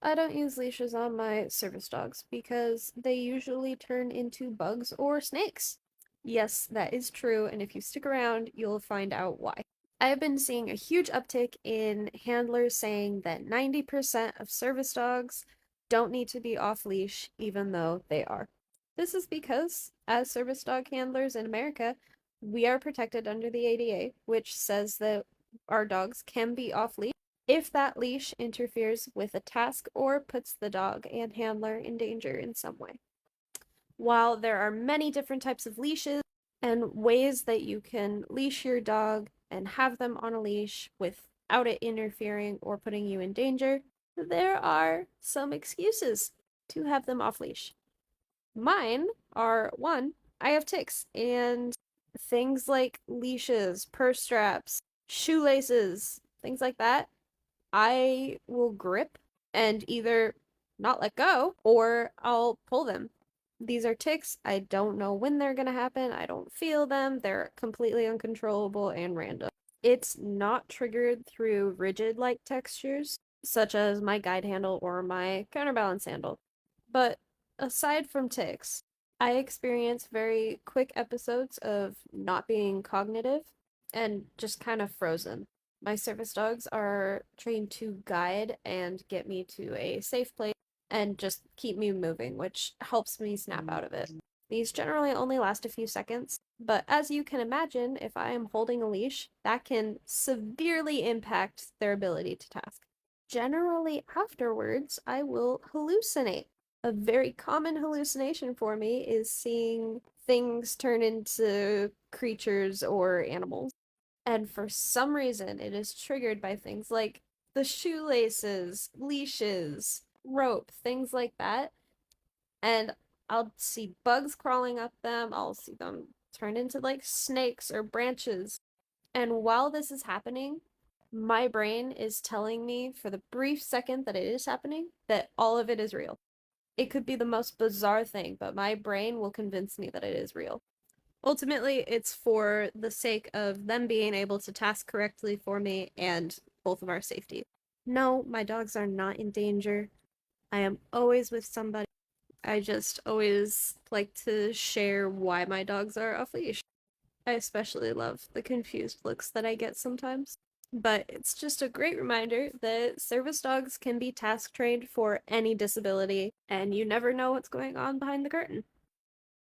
I don't use leashes on my service dogs because they usually turn into bugs or snakes. Yes, that is true, and if you stick around, you'll find out why. I have been seeing a huge uptick in handlers saying that 90% of service dogs don't need to be off leash, even though they are. This is because, as service dog handlers in America, we are protected under the ADA, which says that our dogs can be off leash if that leash interferes with a task or puts the dog and handler in danger in some way. While there are many different types of leashes and ways that you can leash your dog and have them on a leash without it interfering or putting you in danger, there are some excuses to have them off leash. Mine are one, I have ticks, and things like leashes, purse straps, shoelaces, things like that, I will grip and either not let go or I'll pull them. These are ticks. I don't know when they're going to happen. I don't feel them. They're completely uncontrollable and random. It's not triggered through rigid like textures, such as my guide handle or my counterbalance handle. But aside from ticks, I experience very quick episodes of not being cognitive and just kind of frozen. My service dogs are trained to guide and get me to a safe place and just keep me moving, which helps me snap out of it. These generally only last a few seconds, but as you can imagine, if I am holding a leash, that can severely impact their ability to task. Generally, afterwards, I will hallucinate. A very common hallucination for me is seeing things turn into creatures or animals. And for some reason, it is triggered by things like the shoelaces, leashes, rope, things like that. And I'll see bugs crawling up them. I'll see them turn into like snakes or branches. And while this is happening, my brain is telling me for the brief second that it is happening that all of it is real. It could be the most bizarre thing, but my brain will convince me that it is real. Ultimately, it's for the sake of them being able to task correctly for me and both of our safety. No, my dogs are not in danger. I am always with somebody. I just always like to share why my dogs are off leash. I especially love the confused looks that I get sometimes. But it's just a great reminder that service dogs can be task trained for any disability, and you never know what's going on behind the curtain.